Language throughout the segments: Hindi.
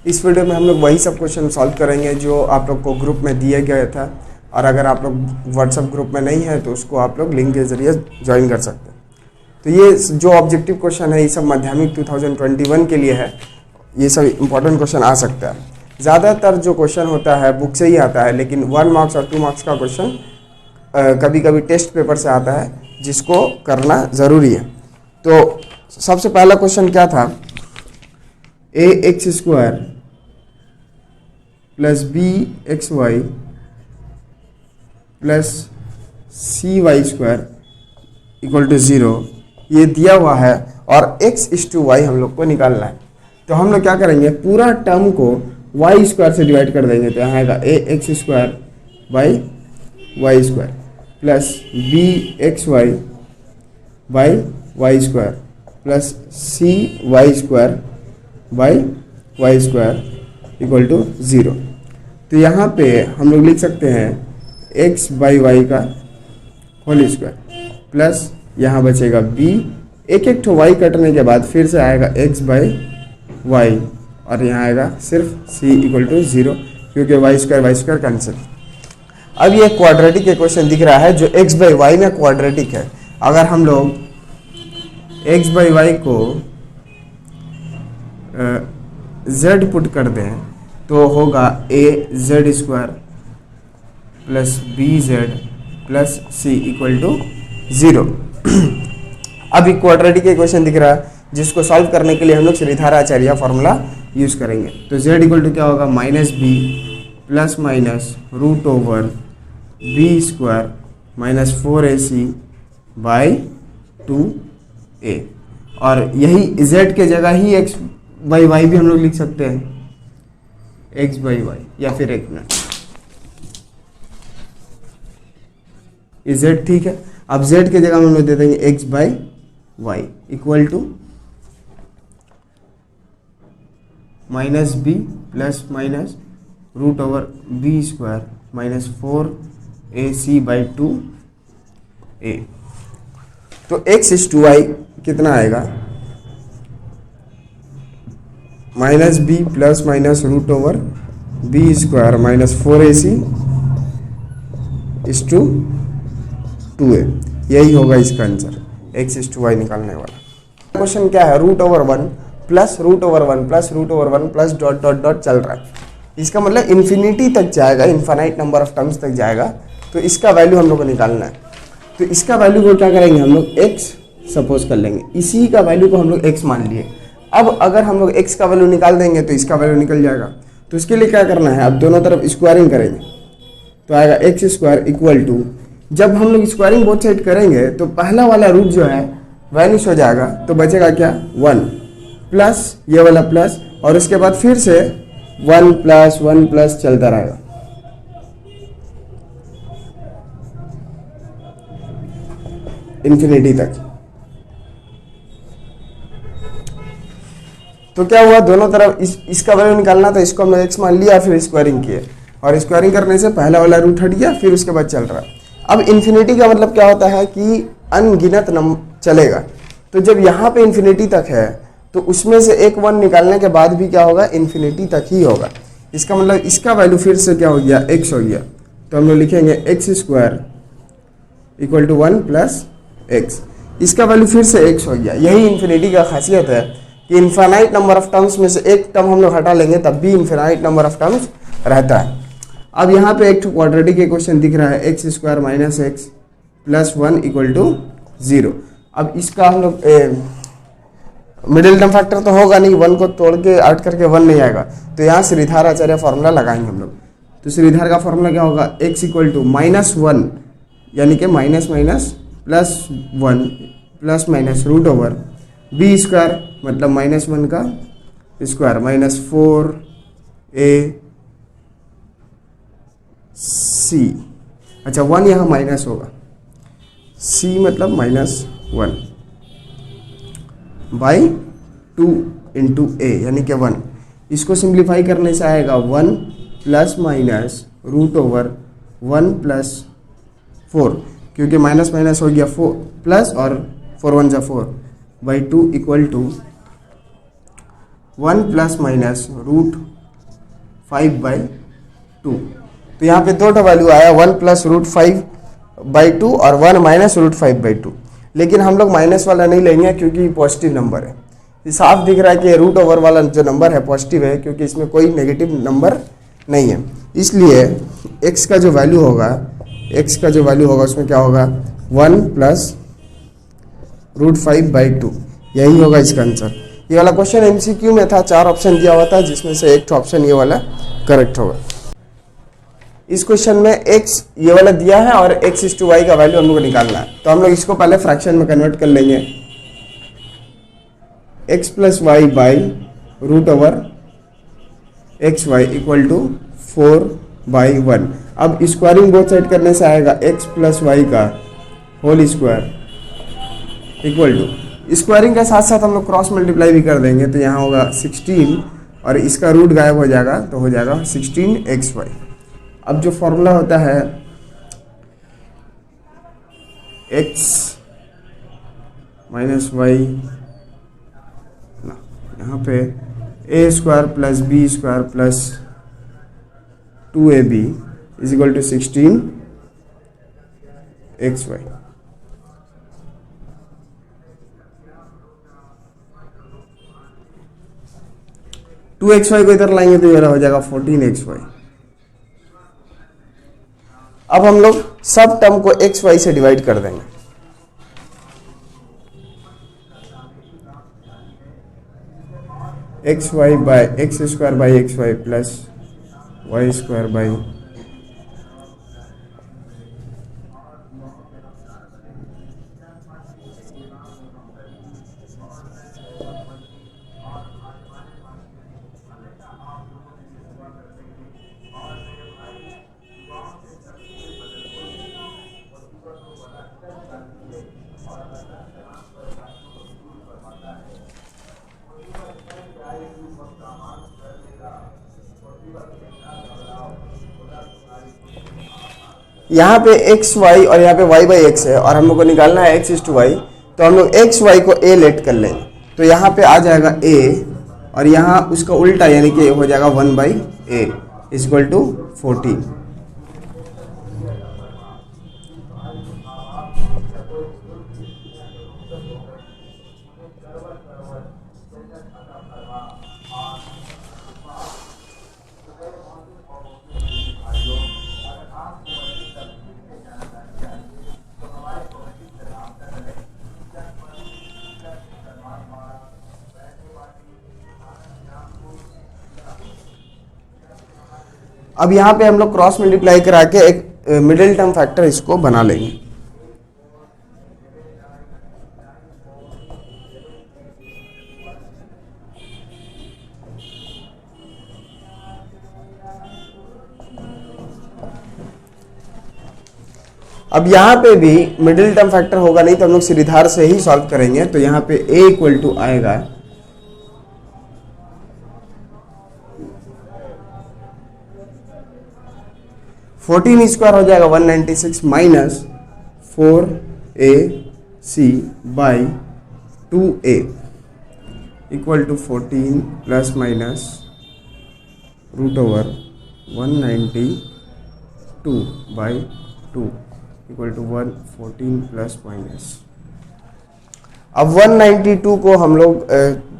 इस वीडियो में हम लोग वही सब क्वेश्चन सॉल्व करेंगे जो आप लोग को ग्रुप में दिए गए था, और अगर आप लोग व्हाट्सएप ग्रुप में नहीं है तो उसको आप लोग लिंक के ज़रिए ज्वाइन कर सकते हैं। तो ये जो ऑब्जेक्टिव क्वेश्चन है ये सब माध्यमिक 2021 के लिए है। ये सब इंपॉर्टेंट क्वेश्चन आ सकता है। ज़्यादातर जो क्वेश्चन होता है बुक से ही आता है, लेकिन 1 मार्क्स और 2 मार्क्स का क्वेश्चन कभी कभी टेस्ट पेपर से आता है, जिसको करना ज़रूरी है। तो सबसे पहला क्वेश्चन क्या था, ax² plus bxy plus cy² equal to 0 ये दिया हुआ है, और x/y हम लोग को निकालना है। तो हम लोग क्या करेंगे, पूरा टर्म को y² से डिवाइड कर देंगे। तो यहाँ आएगा ax² by y² plus bxy by y² plus cy² by y² equal to 0। तो यहाँ पे हम लोग लिख सकते हैं x बाई वाई का होल स्क्वायर प्लस यहाँ बचेगा b, एक ठो y कटने के बाद फिर से आएगा x बाई वाई, और यहाँ आएगा सिर्फ c इक्वल टू 0, क्योंकि y² कैंसिल। अब ये क्वाड्रेटिक इक्वेशन दिख रहा है जो x बाई वाई में क्वाड्रेटिक है। अगर हम लोग x बाई वाई को z पुट कर दें तो होगा az² plus bz plus c equal to 0। अब क्वाड्रेटिक इक्वेशन दिख रहा है, जिसको सॉल्व करने के लिए हम लोग श्रीधराचार्य फॉर्मूला यूज़ करेंगे। तो z इक्वल टू क्या होगा, -b plus minus √b² minus 4ac by 2a, और यही z के जगह ही x बाई वाई भी हम लोग लिख सकते हैं, x बाई वाई, या फिर एक मिनट ये z ठीक है। अब z के जगह हम लोग दे देंगे x by y equal to -b plus minus √b² minus 4ac by 2a। तो x/y कितना आएगा, -b plus minus √b² minus 4ac इस टू 2a। यही होगा इसका आंसर, x/y निकालने वाला। क्वेश्चन क्या है, √1 plus √1 plus √1 plus dot dot dot चल रहा है। इसका मतलब इन्फिनिटी तक जाएगा, इनफाइनाइट नंबर ऑफ टर्म्स तक जाएगा। तो इसका वैल्यू हम लोग को निकालना है। तो इसका वैल्यू को क्या करेंगे, हम लोग x सपोज कर लेंगे, इसी का वैल्यू को हम लोग x मान लिए। अब अगर हम लोग x का वैल्यू निकाल देंगे तो इसका वैल्यू निकल जाएगा। तो इसके लिए क्या करना है, अब दोनों तरफ स्क्वायरिंग करेंगे। तो आएगा x² इक्वल टू, जब हम लोग स्क्वायरिंग बोथ साइड करेंगे तो पहला वाला रूट जो है वैनिश हो जाएगा, तो बचेगा क्या 1 प्लस ये वाला प्लस, और उसके बाद फिर से 1 प्लस चलता रहेगा। इन्फिनिटी तक। तो क्या हुआ, दोनों तरफ इसका वैल्यू निकालना था, इसको हमने x मान लिया, फिर स्क्वायरिंग किए, और स्क्वायरिंग करने से पहला वाला रूट हट गया, फिर उसके बाद चल रहा है। अब इन्फिनिटी का मतलब क्या होता है कि अनगिनत नंबर चलेगा। तो जब यहाँ पे इन्फिनिटी तक है तो उसमें से एक 1 निकालने के बाद भी क्या होगा, इन्फिनिटी तक ही होगा। इसका मतलब इसका वैल्यू फिर से क्या हो गया, x हो गया। तो हम लोग लिखेंगे x² equal to 1 plus x, इसका वैल्यू फिर से x हो गया। यही इन्फिनिटी का खासियत है कि इनफाइनाइट नंबर ऑफ टर्म्स में से एक टर्म हम लोग हटा लेंगे तब भी इनफाइनाइट नंबर ऑफ टर्म्स रहता है। अब यहाँ पे एक क्वाड्रेटिक इक्वेशन दिख रहा है, x² minus x plus 1 equal to 0। अब इसका हम लोग मिडिल टर्म फैक्टर तो होगा नहीं, 1 को तोड़ के ऐड करके 1 नहीं आएगा, तो यहाँ श्रीधराचार्य फॉर्मूला लगाएंगे हम लोग। तो श्रीधर का फॉर्मूला क्या होगा, x इक्वल टू -1 यानी कि minus plus 1 plus minus √b² मतलब -1 का स्क्वायर माइनस 4ac, अच्छा 1 यहाँ माइनस होगा, c मतलब -1 बाई 2 इंटू a यानी कि 1। इसको सिंप्लीफाई करने से आएगा 1 प्लस माइनस √1 प्लस 4, क्योंकि माइनस माइनस हो गया 4 प्लस, और 4 1 जा 4 by 2 equal to 1 plus minus 5/2। तो यहाँ पे दो वैल्यू आया, 1 प्लस रूट 5/2 और 1 माइनस रूट 5/2। लेकिन हम लोग माइनस वाला नहीं लेंगे क्योंकि पॉजिटिव नंबर है। ये साफ दिख रहा है कि रूट ओवर वाला जो नंबर है पॉजिटिव है, क्योंकि इसमें कोई नेगेटिव नंबर नहीं है। इसलिए x का जो वैल्यू होगा उसमें क्या होगा, 1 प्लस रूट 5/2, यही होगा इसका आंसर। ये वाला क्वेश्चन एमसीक्यू में था, 4 ऑप्शन दिया हुआ था जिसमें से एक ऑप्शन ये वाला करेक्ट होगा। इस क्वेश्चन में x ये वाला दिया है और x/y का वैल्यू हम लोग को निकालना है। तो हम लोग इसको पहले फ्रैक्शन में कन्वर्ट कर लेंगे, x plus y by root over xy equal to 4/1। अब स्क्वायरिंग बोथ साइड करने से आएगा x प्लस वाई का whole square equal to, squaring के साथ साथ हम लोग क्रॉस मल्टीप्लाई भी कर देंगे, तो यहाँ होगा 16 और इसका रूट गायब हो जाएगा तो हो जाएगा 16xy। अब जो फॉर्मूला होता है x माइनस वाई, यहाँ पे a square plus b square plus 2ab is equal to 16xy। 2xy को इधर लाएंगे तो ये हो जाएगा 14xy। अब हम लोग सब टर्म को xy से डिवाइड कर देंगे। xy by x square by xy plus y square by यहाँ पे एक्स वाई और यहाँ पे वाई बाई एक्स है और हम लोग को निकालना है x/y। तो हम लोग एक्स वाई को a लेट कर लेंगे, तो यहाँ पे आ जाएगा a और यहाँ उसका उल्टा यानी कि हो जाएगा 1/a इज इक्वल टू 14। अब यहाँ पे हम लोग क्रॉस मल्टीप्लाई करा के एक मिडिल टर्म फैक्टर इसको बना लेंगे। अब यहाँ पे भी मिडिल टर्म फैक्टर होगा नहीं तो हम लोग सीधाधार से ही सॉल्व करेंगे। तो यहाँ पे a इक्वल टू आएगा 14 स्क्वायर हो जाएगा 196 minus 4ac by 2a equal to 14 plus minus root over 192 by 2 equal to 114 plus minus. अब 192 को हम लोग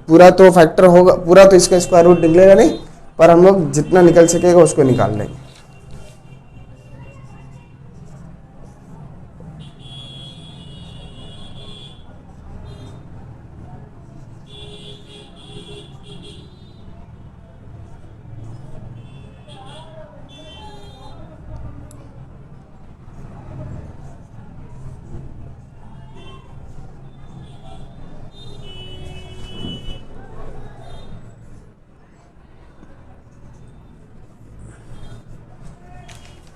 पूरा तो फैक्टर होगा, पूरा तो इसका स्क्वायर रूट निकलेगा नहीं, पर हम लोग जितना निकल सकेगा उसको निकाल लेंगे।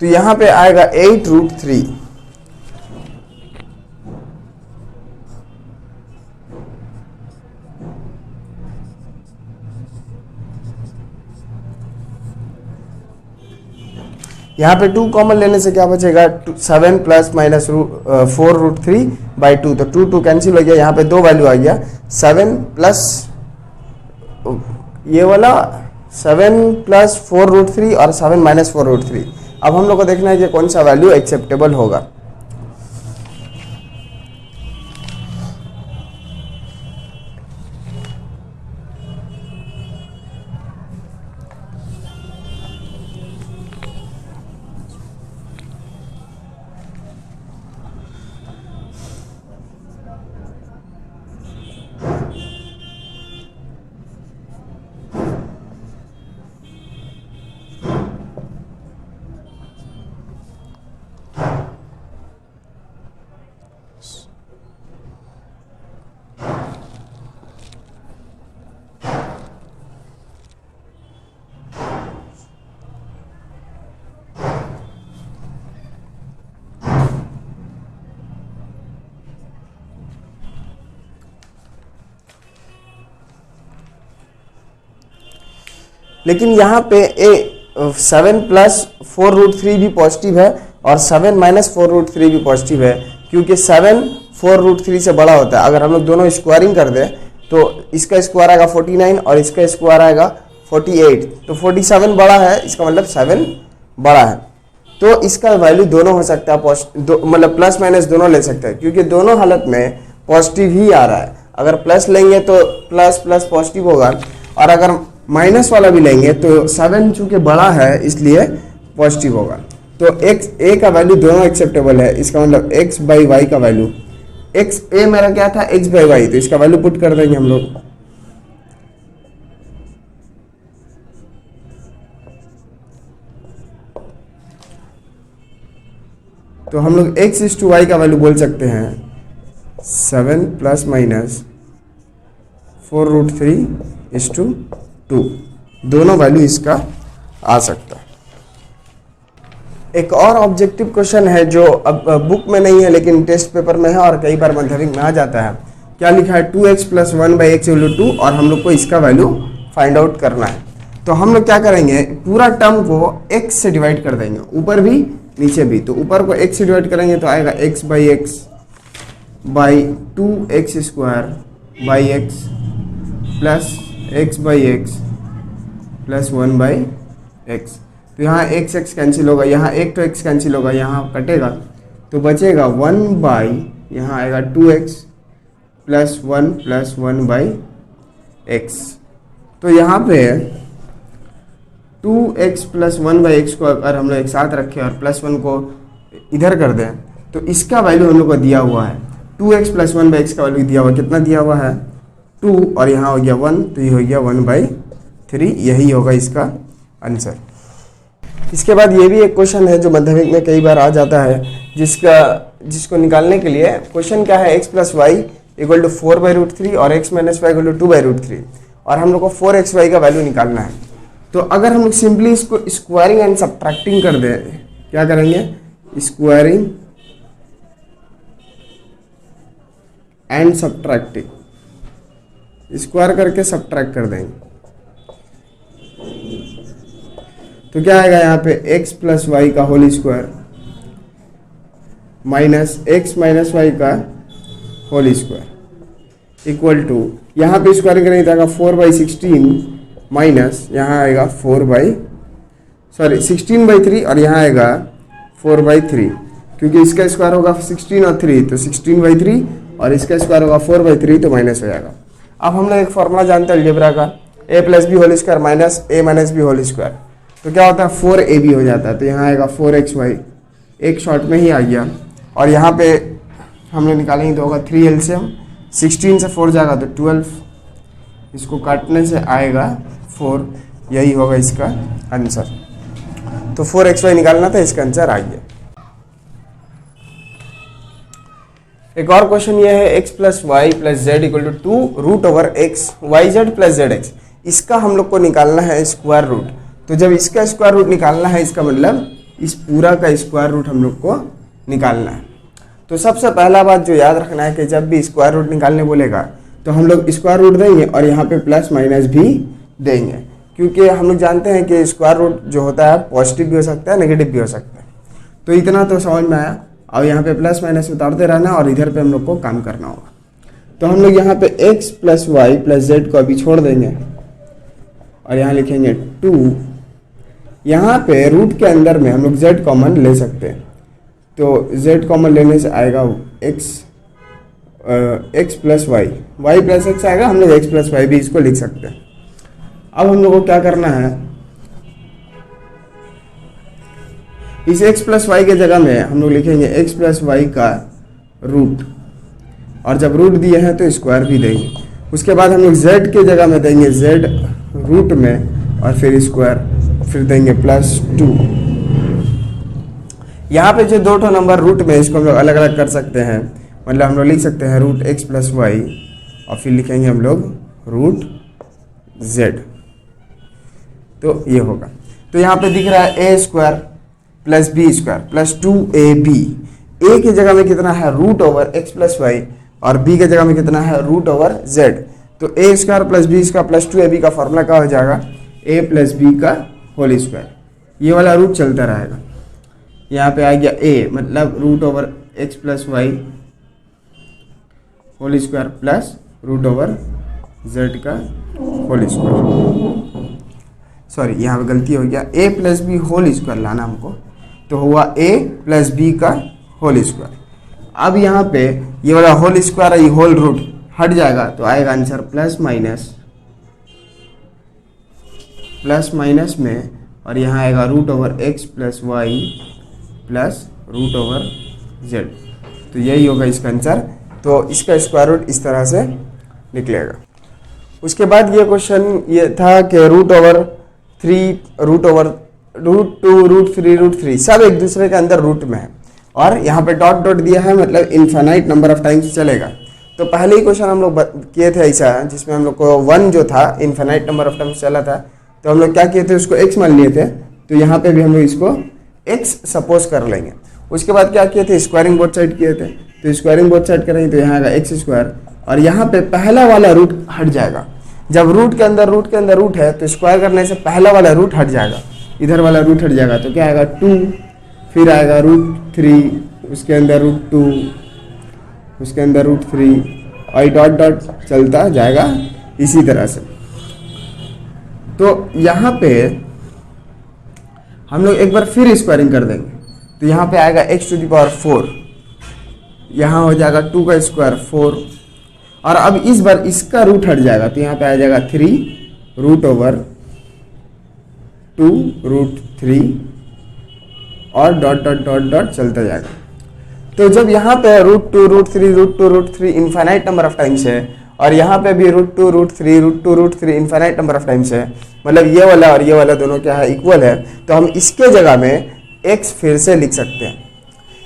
तो यहां पे आएगा 8√3। यहाँ पे 2 कॉमन लेने से क्या बचेगा, 7 प्लस माइनस 4√3/2। तो 2 कैंसिल हो गया, यहाँ पे 2 वैल्यू आ गया 7 प्लस ये वाला 7 प्लस 4√3 और 7 माइनस 4√3। अब हम लोग को देखना है कि कौन सा वैल्यू एक्सेप्टेबल होगा। लेकिन यहाँ पे 7 प्लस 4√3 भी पॉजिटिव है और 7 माइनस 4√3 भी पॉजिटिव है, क्योंकि 7 4√3 से बड़ा होता है। अगर हम लोग दोनों स्क्वायरिंग कर दें तो इसका स्क्वायर आएगा 49 और इसका स्क्वायर आएगा 48, तो 47 बड़ा है, इसका मतलब 7 बड़ा है। तो इसका वैल्यू दोनों हो सकता है, मतलब प्लस माइनस दोनों ले सकते हैं, क्योंकि दोनों हालत में पॉजिटिव ही आ रहा है। अगर प्लस लेंगे तो प्लस प्लस पॉजिटिव होगा, और अगर माइनस वाला भी लेंगे तो 7 चूंकि बड़ा है इसलिए पॉजिटिव होगा। तो एक्स ए का वैल्यू दोनों एक्सेप्टेबल है, इसका मतलब x बाई वाई का वैल्यू, एक्स ए मेरा क्या था x बाई वाई, तो इसका वैल्यू पुट कर देंगे हम लोग। तो हम लोग x इज टू वाई का वैल्यू बोल सकते हैं 7 प्लस माइनस 4√3 इज टू 2, दोनों वैल्यू इसका आ सकता है। एक और ऑब्जेक्टिव क्वेश्चन है जो अब बुक में नहीं है लेकिन टेस्ट पेपर में है और कई बार माध्यमिक में आ जाता है। क्या लिखा है 2x plus 1/x equal to 2, और हम लोग को इसका वैल्यू फाइंड आउट करना है। तो हम लोग क्या करेंगे, पूरा टर्म को x से डिवाइड कर देंगे, ऊपर भी नीचे भी। तो ऊपर को x से डिवाइड करेंगे तो आएगा x by x by 2x square by x plus x by x plus 1/x। तो यहाँ x कैंसिल होगा, यहाँ एक तो x कैंसिल होगा, यहाँ कटेगा तो बचेगा 1 यहाँ आएगा 2x प्लस 1 प्लस 1/x। तो यहाँ पे 2x प्लस 1/x को अगर हम लोग एक साथ रखें और प्लस 1 को इधर कर दें तो इसका वैल्यू हम लोग को दिया हुआ है 2x प्लस 1/x का वैल्यू दिया हुआ, कितना दिया हुआ है 2, और यहाँ हो गया 1, तो ये हो गया 1/3, यही होगा इसका आंसर। इसके बाद ये भी एक क्वेश्चन है जो माध्यमिक में कई बार आ जाता है, जिसको निकालने के लिए क्वेश्चन क्या है, x plus y equal to 4/√3 और x minus y equal to 2/√3, और हम लोग को 4xy का वैल्यू निकालना है। तो अगर हम लोग सिंपली इसको स्क्वायरिंग एंड सब्ट्रैक्टिंग कर दें, क्या करेंगे, स्क्वायरिंग एंड सब्ट्रैक्टिंग, स्क्वायर करके सब्ट्रैक्ट कर देंगे तो क्या आएगा यहाँ पे x प्लस वाई का whole square minus x minus y का होल स्क्वायर इक्वल टू, यहाँ पे स्क्वायरिंग करेंगे तो आएगा 4/16 माइनस यहाँ आएगा 16/3 और यहाँ आएगा 4/3, क्योंकि इसका स्क्वायर होगा 16 और 3 तो 16/3 और इसका स्क्वायर होगा 4/3 तो माइनस हो जाएगा। अब हम लोग एक फॉर्मूला जानते हैं अलजेब्रा का, a plus b whole square minus a minus b whole square, तो क्या होता है 4ab हो जाता है। तो यहाँ आएगा 4xy, एक शॉर्ट में ही आ गया, और यहाँ पे हम लोग निकालेंगे तो होगा 3 एलसीएम, 16 से 4 जाएगा तो 12, इसको काटने से आएगा 4, यही होगा इसका आंसर। तो 4xy निकालना था, इसका आंसर आ गया। एक और क्वेश्चन ये है x plus y plus z equal to 2√x yz plus zx, इसका हम लोग को निकालना है स्क्वायर रूट। तो जब इसका स्क्वायर रूट निकालना है, इसका मतलब इस पूरा का स्क्वायर रूट हम लोग को निकालना है। तो सबसे पहला बात जो याद रखना है कि जब भी स्क्वायर रूट निकालने बोलेगा तो हम लोग स्क्वायर रूट देंगे और यहाँ पे प्लस माइनस भी देंगे, क्योंकि हम लोग जानते हैं कि स्क्वायर रूट जो होता है पॉजिटिव भी हो सकता है, नेगेटिव भी हो सकता है। तो इतना तो समझ में आया। और यहाँ पे प्लस माइनस उतारते रहना और इधर पे हम लोग को काम करना होगा। तो हम लोग यहाँ पे x plus y plus z को अभी छोड़ देंगे और यहाँ लिखेंगे 2। यहाँ पे रूट के अंदर में हम लोग z कॉमन ले सकते हैं, तो z कॉमन लेने से आएगा x plus y, y plus x आएगा, हम लोग x प्लस वाई भी इसको लिख सकते हैं। अब हम लोग को क्या करना है, इस x प्लस वाई के जगह में हम लोग लिखेंगे x प्लस वाई का रूट, और जब रूट दिए हैं तो स्क्वायर भी देंगे। उसके बाद हम लोग z के जगह में देंगे z रूट में और फिर स्क्वायर, फिर देंगे +2। यहाँ पे जो 2 नंबर रूट में, इसको हम लोग अलग अलग कर सकते हैं, मतलब हम लोग लिख सकते हैं रूट x प्लस वाई और फिर लिखेंगे हम लोग रूट z, तो ये होगा। तो यहाँ पे दिख रहा है a square plus b square plus 2ab। a की जगह में कितना है, root over x plus y, और b के जगह में कितना है, रूट ओवर z। तो a square plus b square plus 2ab का फॉर्मूला क्या हो जाएगा, a प्लस बी का होल स्क्वायर। ये वाला रूट चलता रहेगा। यहाँ पे आ गया a मतलब root over x plus y whole square plus root over z का होल स्क्वायर। सॉरी, यहाँ पे गलती हो गया, a plus b whole square लाना हमको, तो हुआ a प्लस बी का होल स्क्वायर। अब यहाँ पे ये वाला होल स्क्वायर ये होल रूट हट जाएगा, तो आएगा आंसर प्लस माइनस में, और यहाँ आएगा root over x plus y plus root over z। तो यही होगा इसका आंसर। तो इसका स्क्वायर रूट इस तरह से निकलेगा। उसके बाद ये क्वेश्चन ये था कि root over 3, root over root 2, root 3, root 3 सब एक दूसरे के अंदर रूट में है, और यहाँ पे डॉट डॉट दिया है, मतलब इनफाइनाइट नंबर ऑफ टाइम्स चलेगा। तो पहले ही क्वेश्चन हम लोग किए थे ऐसा, जिसमें हम लोग को 1 जो था इनफाइनाइट नंबर ऑफ टाइम्स चला था, तो हम लोग क्या किए थे, उसको x मान लिए थे। तो यहाँ पे भी हम लोग इसको x सपोज कर लेंगे। उसके बाद क्या किए थे, स्क्वायरिंग बोथ साइड किए थे, तो स्क्वायरिंग बोथ साइड करेंगे तो यहाँ आएगा x स्क्वायर, और यहाँ पे पहला वाला रूट हट जाएगा। जब रूट के अंदर रूट है तो स्क्वायर करने से पहला वाला रूट हट जाएगा, इधर वाला रूट हट जाएगा, तो क्या आएगा 2, फिर आएगा रूट 3, उसके अंदर रूट 2, उसके अंदर रूट 3, और डॉट डॉट चलता जाएगा इसी तरह से। तो यहाँ पे हम लोग एक बार फिर स्क्वायरिंग कर देंगे, तो यहाँ पे आएगा x⁴, यहाँ हो जाएगा 2 का स्क्वायर 4, और अब इस बार इसका रूट हट जाएगा, तो यहाँ पे आ जाएगा 3 रूट ओवर 2 रूट 3, और डॉट डॉट डॉट डॉट चलता जाएगा। तो जब यहाँ पे root 2 root 3 root 2 root 3 infinite number of times है, और यहाँ पे भी root 2 root 3 root 2 root 3 infinite number of times है, मतलब ये वाला और ये वाला दोनों क्या है, इक्वल है, तो हम इसके जगह में x फिर से लिख सकते हैं।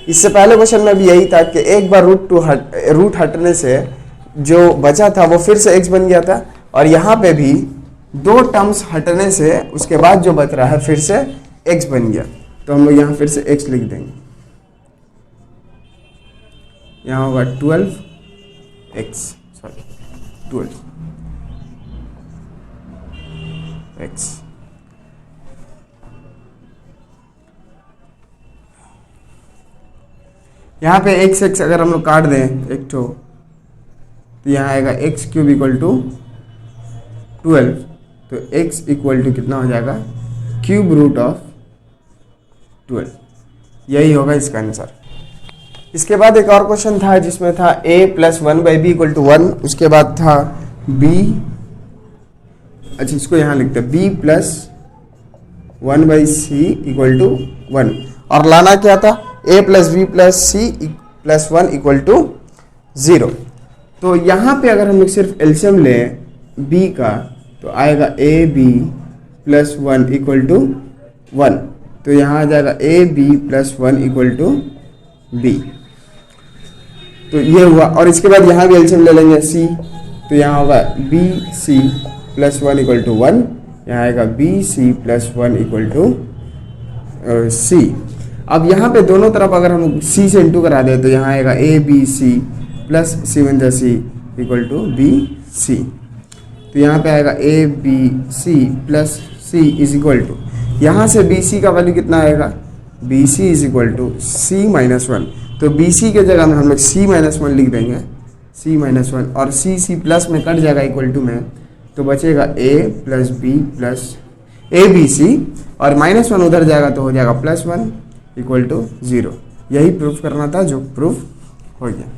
इससे पहले क्वेश्चन में भी यही था कि एक बार रूट हटने से जो बचा था वो फिर से x बन गया था, और यहाँ पे भी 2 टर्म्स हटने से उसके बाद जो बच रहा है फिर से x बन गया, तो हम लोग यहाँ फिर से x लिख देंगे। यहाँ होगा 12x यहाँ पे x अगर हम लोग काट दें एक तो यहाँ आएगा x³ = 12, तो x = कितना हो जाएगा, क्यूब रूट ऑफ 12। यही होगा इसका आंसर। इसके बाद एक और क्वेश्चन था जिसमें था a + 1/b = 1, उसके बाद था b, अच्छा इसको यहाँ लिखते हैं b + 1/c = 1, और लाना क्या था, a + b + c + 1 = 0। तो यहाँ पे अगर हम लोग सिर्फ एलसीएम लें b का, तो आएगा ab + 1 = 1, तो यहाँ आ जाएगा ab + 1 = b। तो ये हुआ, और इसके बाद यहाँ भी एलसीएम ले लेंगे c, तो यहाँ होगा bc + 1 = 1, यहाँ आएगा bc + 1 = c। अब यहाँ पे दोनों तरफ अगर हम c से इंटू करा दें, तो यहाँ आएगा abc + c = bc, तो यहाँ पे आएगा abc + c = यहाँ से bc का वैल्यू कितना आएगा, bc = c - 1, तो bc के जगह में हम लोग c - 1 लिख देंगे, c - 1, और c प्लस में कट जाएगा इक्वल टू में, तो बचेगा a plus b plus a b c, और -1 उधर जाएगा तो हो जाएगा +1 इक्वल टू 0। यही प्रूफ करना था, जो प्रूफ हो गया।